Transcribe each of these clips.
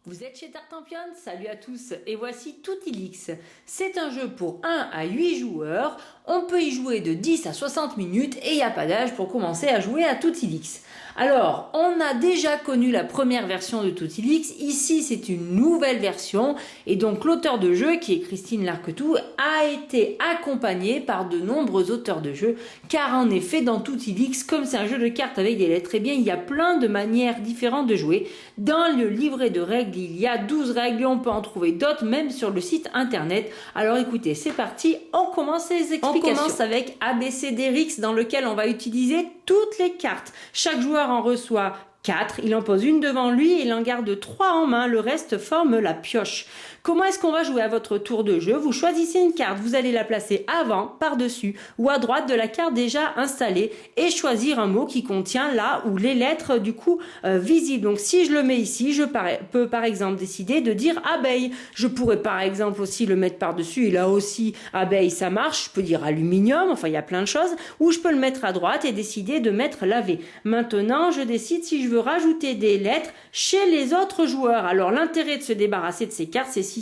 Vous êtes chez Tartampion? Salut à tous et voici Toutilix. C'est un jeu pour 1 à 8 joueurs, on peut y jouer de 10 à 60 minutes et il n'y a pas d'âge pour commencer à jouer à Toutilix. Alors, on a déjà connu la première version de Toutilix, ici c'est une nouvelle version et donc l'auteur de jeu qui est Christine Larquetou a été accompagné par de nombreux auteurs de jeux car en effet dans Toutilix, comme c'est un jeu de cartes avec des lettres, eh bien il y a plein de manières différentes de jouer. Dans le livret de règles, il y a 12 règles et on peut en trouver d'autres même sur le site internet. Alors écoutez, c'est parti, on commence les explications. On commence avec ABCDRX dans lequel on va utiliser toutes les cartes. Chaque joueur en reçoit 4, il en pose une devant lui et il en garde 3 en main, le reste forme la pioche. Comment est-ce qu'on va jouer à votre tour de jeu? Vous choisissez une carte, vous allez la placer avant, par-dessus ou à droite de la carte déjà installée et choisir un mot qui contient là ou les lettres du coup visibles. Donc si je le mets ici, je peux par exemple décider de dire abeille. Je pourrais par exemple aussi le mettre par-dessus et là aussi abeille ça marche. Je peux dire aluminium, enfin il y a plein de choses. Ou je peux le mettre à droite et décider de mettre lavé. Maintenant je décide si je veux rajouter des lettres chez les autres joueurs. Alors l'intérêt de se débarrasser de ces cartes, c'est si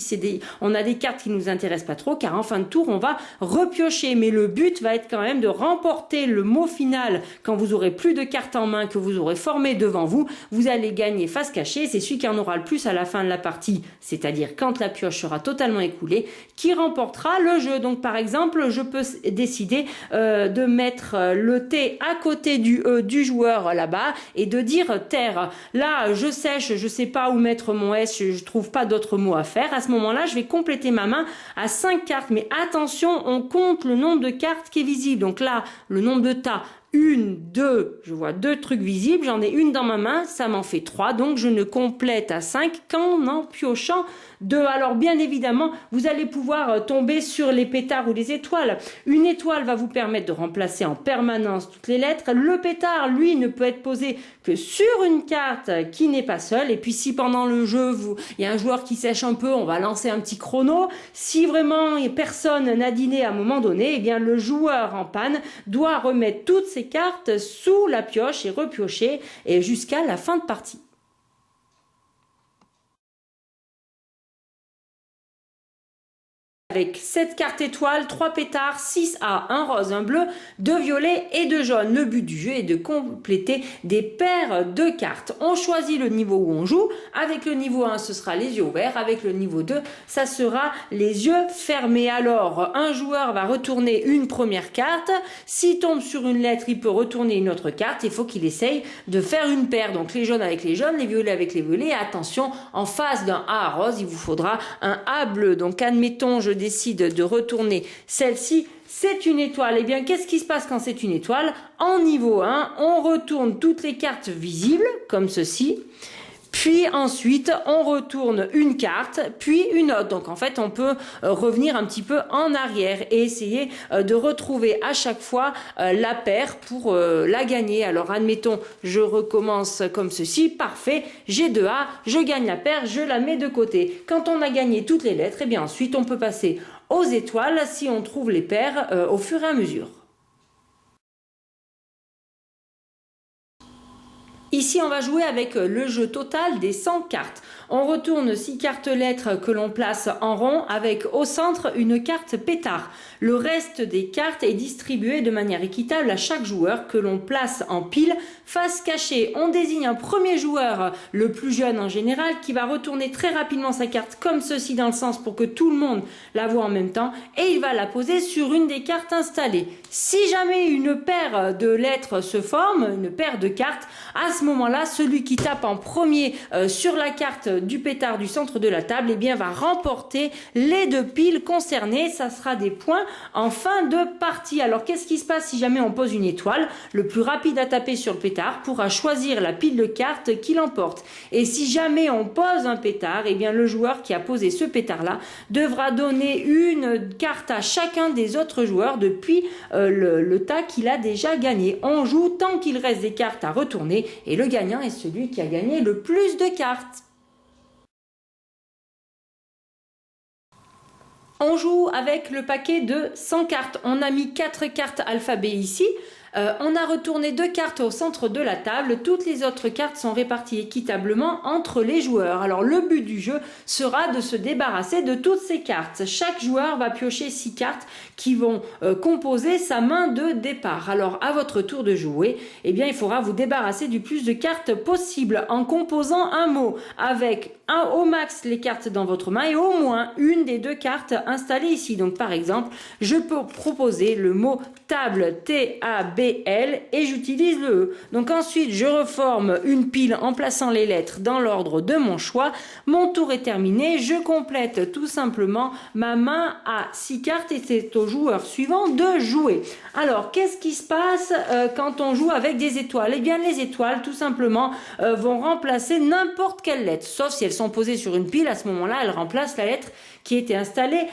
on a des cartes qui nous intéressent pas trop, car en fin de tour on va repiocher, mais le but va être quand même de remporter le mot final. Quand vous aurez plus de cartes en main que vous aurez formées devant vous, vous allez gagner face cachée. C'est celui qui en aura le plus à la fin de la partie, c'est-à-dire quand la pioche sera totalement écoulée, qui remportera le jeu. Donc par exemple, je peux décider de mettre le T à côté du E du joueur là-bas et de dire terre. Là, je sèche, je sais pas où mettre mon S, je trouve pas d'autres mots à faire. À ce moment-là, je vais compléter ma main à 5 cartes. Mais attention, on compte le nombre de cartes qui est visible. Donc là, le nombre de tas, 1, 2, je vois 2 trucs visibles, j'en ai une dans ma main, ça m'en fait 3, donc je ne complète à 5 qu'en en piochant 2. Alors bien évidemment, vous allez pouvoir tomber sur les pétards ou les étoiles. Une étoile va vous permettre de remplacer en permanence toutes les lettres. Le pétard, lui, ne peut être posé que sur une carte qui n'est pas seule. Et puis si pendant le jeu, il y a un joueur qui sèche un peu, on va lancer un petit chrono. Si vraiment personne n'a dîné à un moment donné, eh bien le joueur en panne doit remettre toutes ses cartes sous la pioche et repiocher et jusqu'à la fin de partie. Avec 7 cartes étoiles, 3 pétards, 6 A, un rose, un bleu, 2 violets et 2 jaunes. Le but du jeu est de compléter des paires de cartes. On choisit le niveau où on joue. Avec le niveau 1, ce sera les yeux ouverts. Avec le niveau 2, ça sera les yeux fermés. Alors, un joueur va retourner une première carte. S'il tombe sur une lettre, il peut retourner une autre carte. Il faut qu'il essaye de faire une paire. Donc, les jaunes avec les jaunes, les violets avec les violets. Et attention, en face d'un A rose, il vous faudra un A bleu. Donc, admettons, je décide de retourner celle-ci, c'est une étoile. Et bien, qu'est-ce qui se passe quand c'est une étoile? En niveau 1, on retourne toutes les cartes visibles, comme ceci. Puis ensuite, on retourne une carte, puis une autre. Donc en fait, on peut revenir un petit peu en arrière et essayer de retrouver à chaque fois la paire pour la gagner. Alors admettons, je recommence comme ceci. Parfait, j'ai 2 A, je gagne la paire, je la mets de côté. Quand on a gagné toutes les lettres, et bien ensuite, on peut passer aux étoiles si on trouve les paires au fur et à mesure. Ici, on va jouer avec le jeu total des 100 cartes. On retourne 6 cartes lettres que l'on place en rond avec au centre une carte pétard. Le reste des cartes est distribué de manière équitable à chaque joueur que l'on place en pile face cachée. On désigne un premier joueur, le plus jeune en général, qui va retourner très rapidement sa carte comme ceci dans le sens pour que tout le monde la voit en même temps et il va la poser sur une des cartes installées. Si jamais une paire de lettres se forme, une paire de cartes, à ce moment-là, celui qui tape en premier sur la carte du pétard du centre de la table, eh bien, va remporter les 2 piles concernées. Ça sera des points en fin de partie. Alors, qu'est-ce qui se passe si jamais on pose une étoile? Le plus rapide à taper sur le pétard pourra choisir la pile de cartes qu'il emporte. Et si jamais on pose un pétard, eh bien, le joueur qui a posé ce pétard-là devra donner une carte à chacun des autres joueurs depuis le tas qu'il a déjà gagné. On joue tant qu'il reste des cartes à retourner et le gagnant est celui qui a gagné le plus de cartes. On joue avec le paquet de 100 cartes. On a mis 4 cartes alphabet ici. On a retourné 2 cartes au centre de la table. Toutes les autres cartes sont réparties équitablement entre les joueurs. Alors le but du jeu sera de se débarrasser de toutes ces cartes. Chaque joueur va piocher 6 cartes qui vont composer sa main de départ. Alors à votre tour de jouer, eh bien, il faudra vous débarrasser du plus de cartes possible en composant un mot avec au max les cartes dans votre main et au moins une des 2 cartes installées ici. Donc par exemple, je peux proposer le mot table, T-A-B-L, et j'utilise le E. Donc ensuite, je reforme une pile en plaçant les lettres dans l'ordre de mon choix. Mon tour est terminé, je complète tout simplement ma main à 6 cartes et c'est au joueur suivant de jouer. Alors, qu'est-ce qui se passe quand on joue avec des étoiles? Eh bien, les étoiles, tout simplement, vont remplacer n'importe quelle lettre, sauf si elles sont posées sur une pile. À ce moment-là, elles remplacent la lettre qui était installée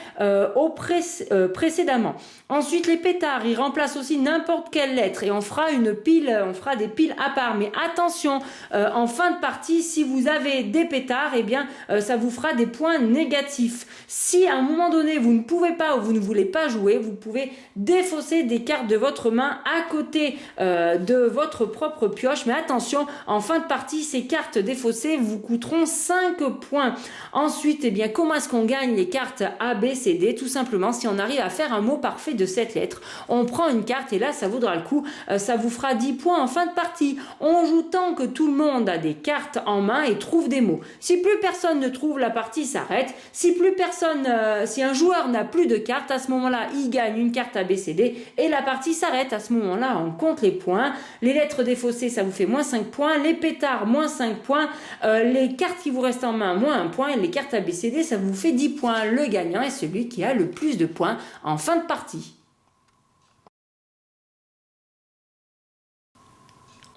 précédemment. Ensuite, les pétards, ils remplacent aussi n'importe quelle lettre et on fera une pile, on fera des piles à part. Mais attention, en fin de partie, si vous avez des pétards, eh bien, ça vous fera des points négatifs. Si à un moment donné, vous ne pouvez pas ou vous ne voulez pas jouer, vous pouvez défausser des cartes de votre main à côté de votre propre pioche. Mais attention, en fin de partie, ces cartes défaussées vous coûteront 5 points. Ensuite, eh bien, comment est-ce qu'on gagne les cartes A, B, C, D? Tout simplement, si on arrive à faire un mot parfait de cette lettre, on prend une carte et là, ça vaudra le coup. Ça vous fera 10 points en fin de partie. On joue tant que tout le monde a des cartes en main et trouve des mots. Si plus personne ne trouve, la partie s'arrête. Si plus personne, si un joueur n'a plus de cartes, à ce moment-là, il gagne une carte A, B, C, D et la partie s'arrête. À ce moment-là, on compte les points. Les lettres défaussées, ça vous fait moins 5 points. Les pétards, moins 5 points. Les cartes qui vous restent en main, moins 1 point. Et les cartes A, B, C, D, ça vous fait 10 points. Le gagnant est celui qui a le plus de points en fin de partie.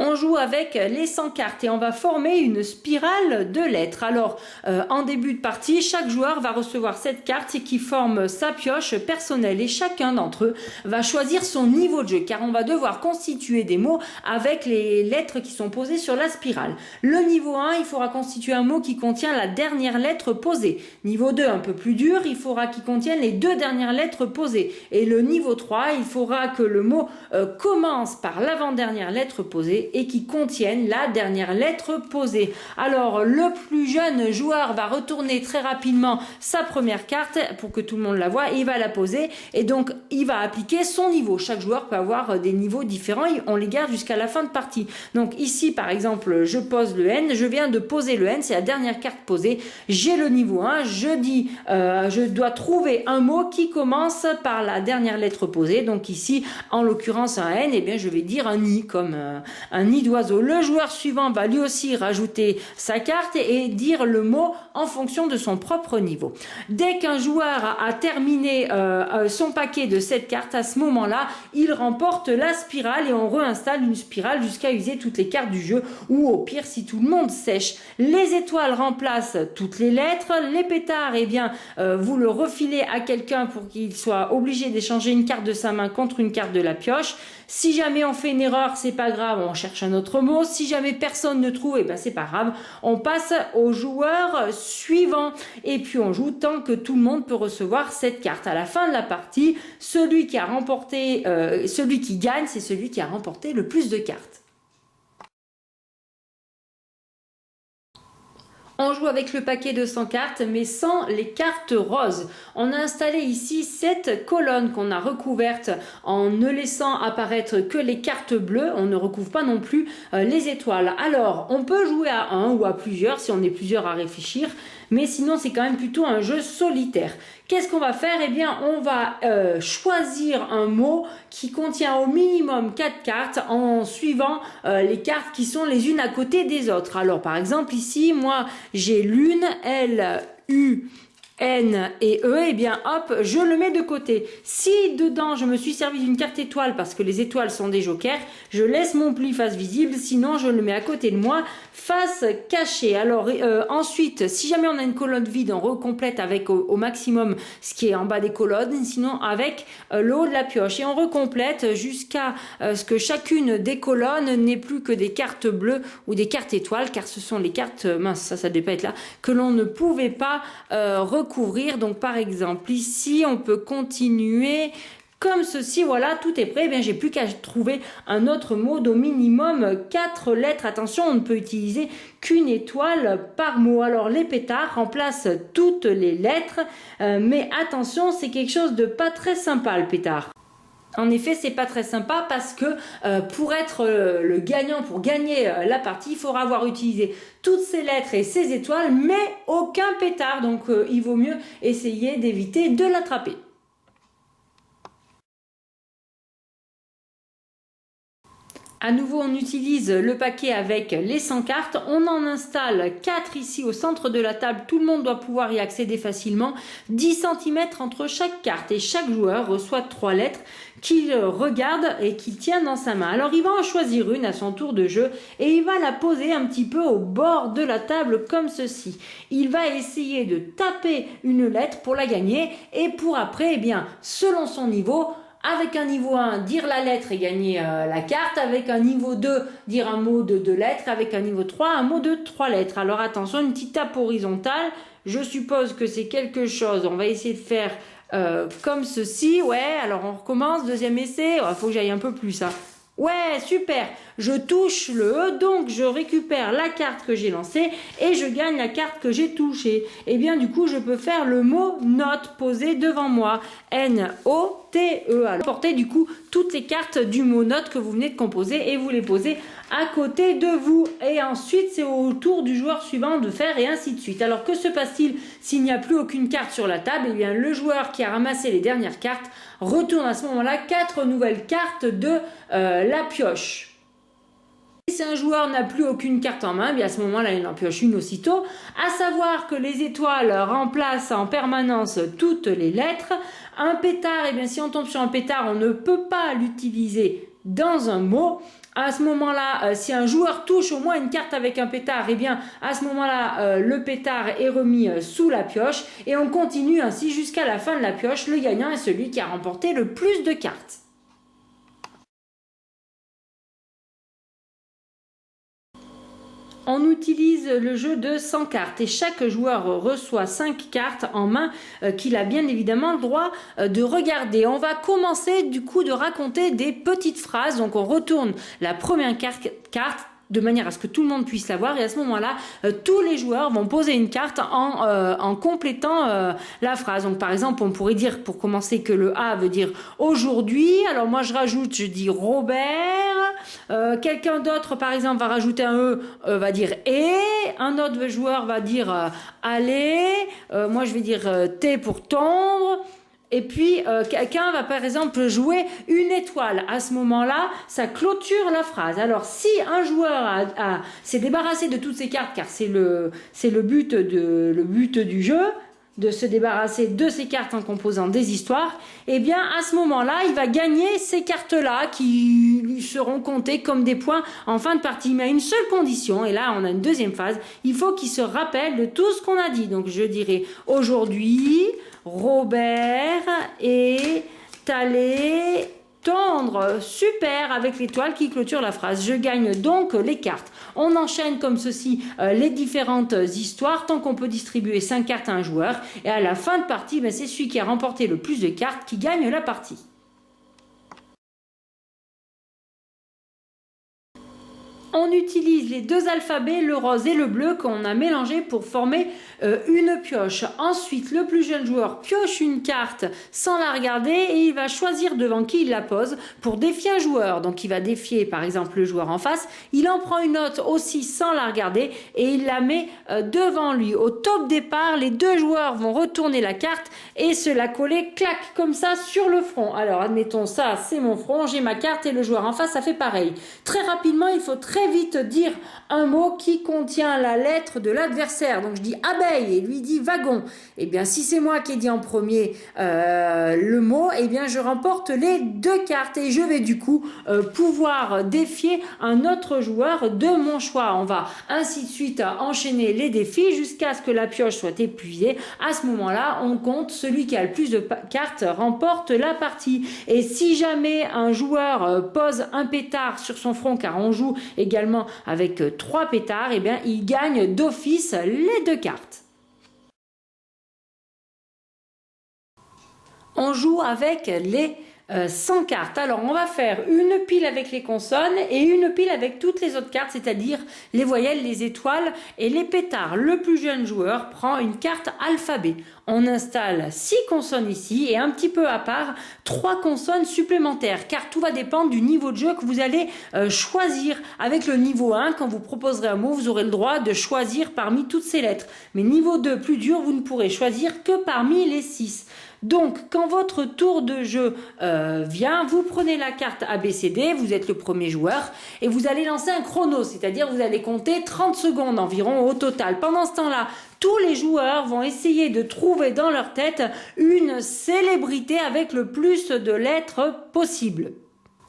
On joue avec les 100 cartes et on va former une spirale de lettres. Alors, en début de partie, chaque joueur va recevoir cette carte qui forme sa pioche personnelle et chacun d'entre eux va choisir son niveau de jeu car on va devoir constituer des mots avec les lettres qui sont posées sur la spirale. Le niveau 1, il faudra constituer un mot qui contient la dernière lettre posée. Niveau 2, un peu plus dur, il faudra qu'il contienne les 2 dernières lettres posées. Et le niveau 3, il faudra que le mot commence par l'avant-dernière lettre posée et qui contiennent la dernière lettre posée. Alors, le plus jeune joueur va retourner très rapidement sa première carte pour que tout le monde la voie et il va la poser et donc il va appliquer son niveau. Chaque joueur peut avoir des niveaux différents et on les garde jusqu'à la fin de partie. Donc ici, par exemple, je pose le N, je viens de poser le N, c'est la dernière carte posée. J'ai le niveau 1, je dois trouver un mot qui commence par la dernière lettre posée. Donc ici, en l'occurrence un N, et bien je vais dire un I comme un nid d'oiseau. Le joueur suivant va lui aussi rajouter sa carte et dire le mot en fonction de son propre niveau. Dès qu'un joueur a terminé son paquet de cette carte, à ce moment-là, il remporte la spirale et on réinstalle une spirale jusqu'à user toutes les cartes du jeu ou au pire si tout le monde sèche. Les étoiles remplacent toutes les lettres. Les pétards, eh bien, vous le refilez à quelqu'un pour qu'il soit obligé d'échanger une carte de sa main contre une carte de la pioche. Si jamais on fait une erreur, c'est pas grave, on cherche un autre mot. Si jamais personne ne trouve, eh ben c'est pas grave, on passe au joueur suivant et puis on joue tant que tout le monde peut recevoir cette carte. À la fin de la partie, celui qui gagne, c'est celui qui a remporté le plus de cartes. On joue avec le paquet de 100 cartes, mais sans les cartes roses. On a installé ici 7 colonnes qu'on a recouvertes en ne laissant apparaître que les cartes bleues. On ne recouvre pas non plus les étoiles. Alors, on peut jouer à 1 ou à plusieurs, si on est plusieurs à réfléchir. Mais sinon, c'est quand même plutôt un jeu solitaire. Qu'est-ce qu'on va faire? Eh bien, on va choisir un mot qui contient au minimum 4 cartes en suivant les cartes qui sont les unes à côté des autres. Alors, par exemple, ici, moi, j'ai lune, L, U, N et E, et bien hop, je le mets de côté. Si dedans je me suis servi d'une carte étoile parce que les étoiles sont des jokers, je laisse mon pli face visible, sinon je le mets à côté de moi, face cachée. Alors ensuite, si jamais on a une colonne vide, on recomplète avec au maximum ce qui est en bas des colonnes, sinon avec le haut de la pioche. Et on recomplète jusqu'à ce que chacune des colonnes n'ait plus que des cartes bleues ou des cartes étoiles, car ce sont les cartes, mince, ça devait pas être là, que l'on ne pouvait pas recouvrir. Donc par exemple ici on peut continuer comme ceci. Voilà, tout est prêt. Eh bien, j'ai plus qu'à trouver un autre mot d'au minimum 4 lettres. Attention, on ne peut utiliser qu'une étoile par mot. Alors, les pétards remplacent toutes les lettres, mais attention, c'est quelque chose de pas très sympa, le pétard. En effet, c'est pas très sympa parce que pour être le gagnant, pour gagner la partie, il faudra avoir utilisé toutes ces lettres et ces étoiles, mais aucun pétard. Donc, il vaut mieux essayer d'éviter de l'attraper. À nouveau, on utilise le paquet avec les 100 cartes. On en installe 4 ici au centre de la table. Tout le monde doit pouvoir y accéder facilement. 10 cm entre chaque carte et chaque joueur reçoit 3 lettres qu'il regarde et qu'il tient dans sa main. Alors, il va en choisir une à son tour de jeu et il va la poser un petit peu au bord de la table comme ceci. Il va essayer de taper une lettre pour la gagner et pour après, eh bien, selon son niveau, avec un niveau 1, dire la lettre et gagner la carte. Avec un niveau 2, dire un mot de 2 lettres. Avec un niveau 3, un mot de 3 lettres. Alors attention, une petite tape horizontale. Je suppose que c'est quelque chose. On va essayer de faire comme ceci. Ouais, alors on recommence. Deuxième essai. Il faut que j'aille un peu plus. Hein. Ouais, super. Je touche le E, donc je récupère la carte que j'ai lancée et je gagne la carte que j'ai touchée. Et bien du coup, je peux faire le mot note posé devant moi. N-O-T-E. Alors, portez du coup toutes les cartes du mot note que vous venez de composer et vous les posez à côté de vous. Et ensuite, c'est au tour du joueur suivant de faire et ainsi de suite. Alors, que se passe-t-il s'il n'y a plus aucune carte sur la table? Eh bien, le joueur qui a ramassé les dernières cartes retourne à ce moment-là 4 nouvelles cartes de la pioche. Si un joueur n'a plus aucune carte en main, bien à ce moment-là, il en pioche une aussitôt. À savoir que les étoiles remplacent en permanence toutes les lettres. Un pétard, eh bien, si on tombe sur un pétard, on ne peut pas l'utiliser dans un mot. À ce moment-là, si un joueur touche au moins une carte avec un pétard, eh bien, à ce moment-là, le pétard est remis sous la pioche. Et on continue ainsi jusqu'à la fin de la pioche. Le gagnant est celui qui a remporté le plus de cartes. On utilise le jeu de 100 cartes et chaque joueur reçoit 5 cartes en main qu'il a bien évidemment le droit de regarder. On va commencer du coup de raconter des petites phrases. Donc on retourne la première carte de manière à ce que tout le monde puisse la voir et à ce moment-là, tous les joueurs vont poser une carte en complétant la phrase. Donc par exemple, on pourrait dire pour commencer que le A veut dire aujourd'hui. Alors moi je rajoute, je dis Robert. Quelqu'un d'autre par exemple va rajouter un E, va dire et. Un autre joueur va dire aller. Moi je vais dire T pour tendre. Et puis, quelqu'un va par exemple jouer une étoile. À ce moment-là, ça clôture la phrase. Alors, si un joueur s'est débarrassé de toutes ses cartes, car c'est le but du jeu, de se débarrasser de ces cartes en composant des histoires, eh bien, à ce moment-là, il va gagner ces cartes-là qui lui seront comptées comme des points en fin de partie. Mais à une seule condition, et là, on a une deuxième phase, il faut qu'il se rappelle de tout ce qu'on a dit. Donc, je dirais aujourd'hui, Robert est allé tendre. Super, avec l'étoile qui clôture la phrase. Je gagne donc les cartes. On enchaîne comme ceci les différentes histoires tant qu'on peut distribuer 5 cartes à un joueur. Et à la fin de partie, ben, c'est celui qui a remporté le plus de cartes qui gagne la partie. On utilise les deux alphabets, le rose et le bleu, qu'on a mélangé pour former une pioche. Ensuite, le plus jeune joueur pioche une carte sans la regarder et il va choisir devant qui il la pose pour défier un joueur. Donc, il va défier par exemple le joueur en face. Il en prend une autre aussi sans la regarder et il la met devant lui. Au top départ, les deux joueurs vont retourner la carte et se la coller, clac, comme ça sur le front. Alors, admettons ça, c'est mon front, j'ai ma carte et le joueur en face, ça fait pareil. Très rapidement, il faut très vite dire un mot qui contient la lettre de l'adversaire. Donc je dis abeille et lui dit wagon. Et bien si c'est moi qui ai dit en premier le mot, et bien je remporte les deux cartes et je vais du coup pouvoir défier un autre joueur de mon choix. On va ainsi de suite enchaîner les défis jusqu'à ce que la pioche soit épuisée. À ce moment-là, on compte, celui qui a le plus de cartes remporte la partie. Et si jamais un joueur pose un pétard sur son front, car on joue également avec 3 pétards, et bien il gagne d'office les 2 cartes. On joue avec les 100 cartes. Alors on va faire une pile avec les consonnes et une pile avec toutes les autres cartes, c'est-à-dire les voyelles, les étoiles et les pétards. Le plus jeune joueur prend une carte alphabet. On installe 6 consonnes ici et un petit peu à part 3 consonnes supplémentaires, car tout va dépendre du niveau de jeu que vous allez choisir. Avec le niveau 1, quand vous proposerez un mot, vous aurez le droit de choisir parmi toutes ces lettres. Mais niveau 2, plus dur, vous ne pourrez choisir que parmi les 6. Donc, quand votre tour de jeu vient, vous prenez la carte ABCD, vous êtes le premier joueur, et vous allez lancer un chrono, c'est-à-dire vous allez compter 30 secondes environ au total. Pendant ce temps-là, tous les joueurs vont essayer de trouver dans leur tête une célébrité avec le plus de lettres possible.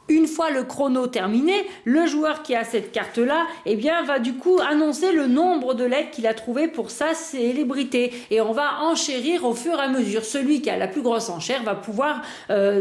Une fois le chrono terminé, le joueur qui a cette carte-là, eh bien, va du coup annoncer le nombre de lettres qu'il a trouvé pour sa célébrité. Et on va enchérir au fur et à mesure. Celui qui a la plus grosse enchère va pouvoir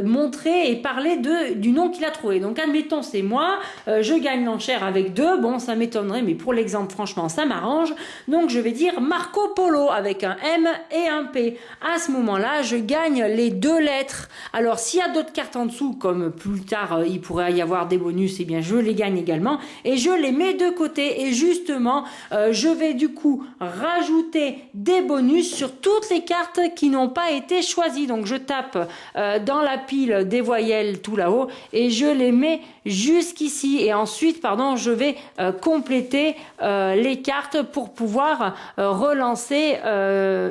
montrer et parler du nom qu'il a trouvé. Donc, admettons, c'est moi, je gagne l'enchère avec 2. Bon, ça m'étonnerait, mais pour l'exemple, franchement, ça m'arrange. Donc, je vais dire Marco Polo avec un M et un P. À ce moment-là, je gagne les 2 lettres. Alors, s'il y a d'autres cartes en dessous, comme plus tard, il pourrait y avoir des bonus, et bien je les gagne également et je les mets de côté et justement je vais du coup rajouter des bonus sur toutes les cartes qui n'ont pas été choisies. Donc je tape dans la pile des voyelles tout là-haut et je les mets jusqu'ici et ensuite je vais compléter les cartes pour pouvoir relancer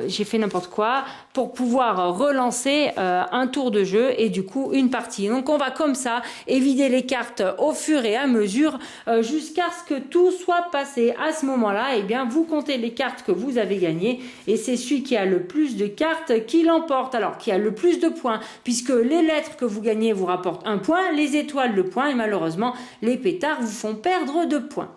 j'ai fait n'importe quoi pour pouvoir relancer un tour de jeu et du coup une partie. Donc on va comme ça et vider les cartes au fur et à mesure jusqu'à ce que tout soit passé. À ce moment-là, eh bien, vous comptez les cartes que vous avez gagnées et c'est celui qui a le plus de cartes qui l'emporte. Alors, qui a le plus de points, puisque les lettres que vous gagnez vous rapportent 1 point, les étoiles 2 points et malheureusement, les pétards vous font perdre 2 points.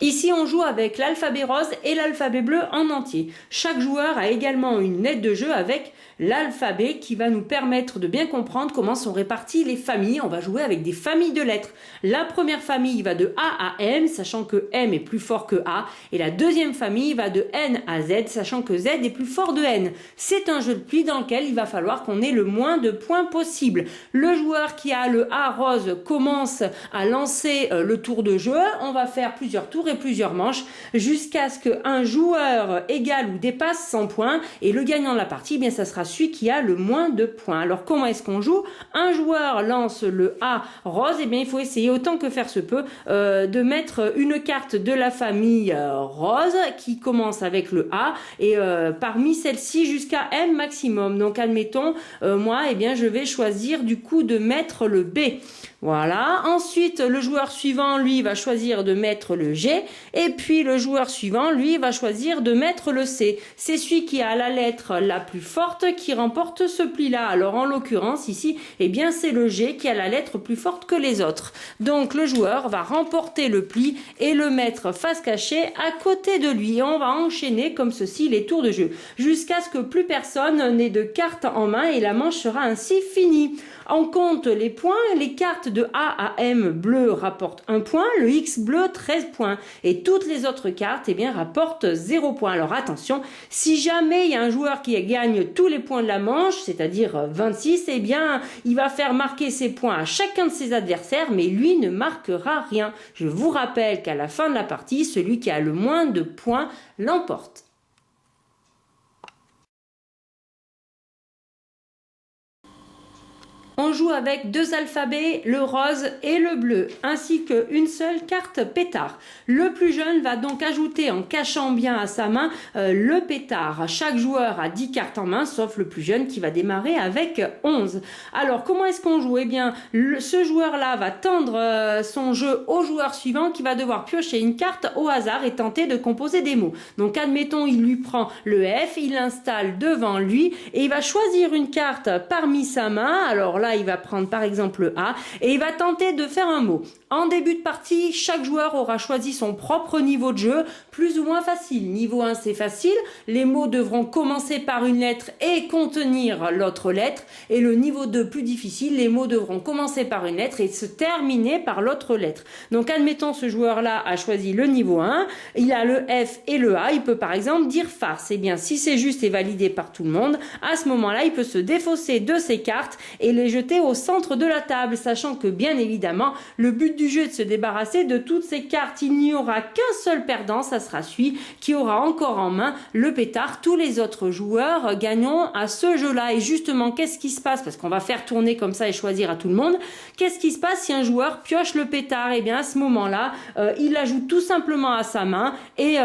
Ici, on joue avec l'alphabet rose et l'alphabet bleu en entier. Chaque joueur a également une aide de jeu avec l'alphabet qui va nous permettre de bien comprendre comment sont réparties les familles. On va jouer avec des familles de lettres. La première famille va de A à M, sachant que M est plus fort que A. Et la deuxième famille va de N à Z, sachant que Z est plus fort de N. C'est un jeu de pli dans lequel il va falloir qu'on ait le moins de points possible. Le joueur qui a le A rose commence à lancer le tour de jeu. On va faire plusieurs tours et plusieurs manches jusqu'à ce qu'un joueur égale ou dépasse 100 points et le gagnant de la partie, eh bien ça sera celui qui a le moins de points. Alors comment est-ce qu'on joue? Un joueur lance le A rose, et eh bien il faut essayer autant que faire se peut de mettre une carte de la famille rose qui commence avec le A et parmi celles-ci jusqu'à M maximum. Donc admettons moi eh bien je vais choisir du coup de mettre le B. Voilà. Ensuite, le joueur suivant, lui, va choisir de mettre le G. Et puis, le joueur suivant, lui, va choisir de mettre le C. C'est celui qui a la lettre la plus forte qui remporte ce pli-là. Alors, en l'occurrence, ici, eh bien, c'est le G qui a la lettre plus forte que les autres. Donc, le joueur va remporter le pli et le mettre face cachée à côté de lui. Et on va enchaîner comme ceci les tours de jeu jusqu'à ce que plus personne n'ait de cartes en main et la manche sera ainsi finie. On compte les points, les cartes de A à M bleu rapportent 1 point, le X bleu 13 points et toutes les autres cartes eh bien, rapportent 0 point. Alors attention, si jamais il y a un joueur qui gagne tous les points de la manche, c'est-à-dire 26, eh bien il va faire marquer ses points à chacun de ses adversaires mais lui ne marquera rien. Je vous rappelle qu'à la fin de la partie, celui qui a le moins de points l'emporte. On joue avec 2 alphabets, le rose et le bleu, ainsi qu'une seule carte pétard. Le plus jeune va donc ajouter en cachant bien à sa main le pétard. Chaque joueur a 10 cartes en main, sauf le plus jeune qui va démarrer avec 11. Alors, comment est-ce qu'on joue? Eh bien, ce joueur-là va tendre son jeu au joueur suivant qui va devoir piocher une carte au hasard et tenter de composer des mots. Donc, admettons, il lui prend le F, il l'installe devant lui et il va choisir une carte parmi sa main. Alors là, là, il va prendre par exemple le A et il va tenter de faire un mot. En début de partie, chaque joueur aura choisi son propre niveau de jeu, plus ou moins facile. Niveau 1, c'est facile. Les mots devront commencer par une lettre et contenir l'autre lettre. Et le niveau 2, plus difficile, les mots devront commencer par une lettre et se terminer par l'autre lettre. Donc, admettons, ce joueur-là a choisi le niveau 1. Il a le F et le A. Il peut par exemple dire farce. Eh bien, si c'est juste et validé par tout le monde, à ce moment-là, il peut se défausser de ses cartes et les jeter au centre de la table, sachant que, bien évidemment, le but du jeu est de se débarrasser de toutes ces cartes. Il n'y aura qu'un seul perdant, ça sera celui qui aura encore en main le pétard. Tous les autres joueurs gagneront à ce jeu-là. Et justement, qu'est-ce qui se passe? Parce qu'on va faire tourner comme ça et choisir à tout le monde. Qu'est-ce qui se passe si un joueur pioche le pétard? Eh bien, à ce moment-là, il l'ajoute tout simplement à sa main. Et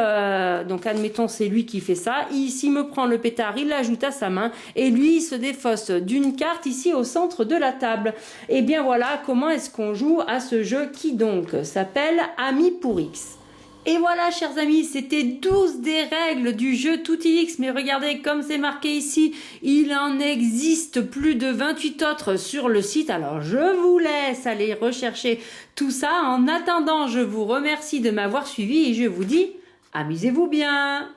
donc, admettons, c'est lui qui fait ça. S'il me prend le pétard, il l'ajoute à sa main. Et lui, il se défausse d'une carte ici au centre de la table. Et bien voilà comment est-ce qu'on joue à ce jeu qui donc s'appelle Amis pour X. Et voilà, chers amis, c'était 12 des règles du jeu Toutilix. Mais regardez, comme c'est marqué ici, il en existe plus de 28 autres sur le site. Alors, je vous laisse aller rechercher tout ça. En attendant, je vous remercie de m'avoir suivi et je vous dis, amusez-vous bien.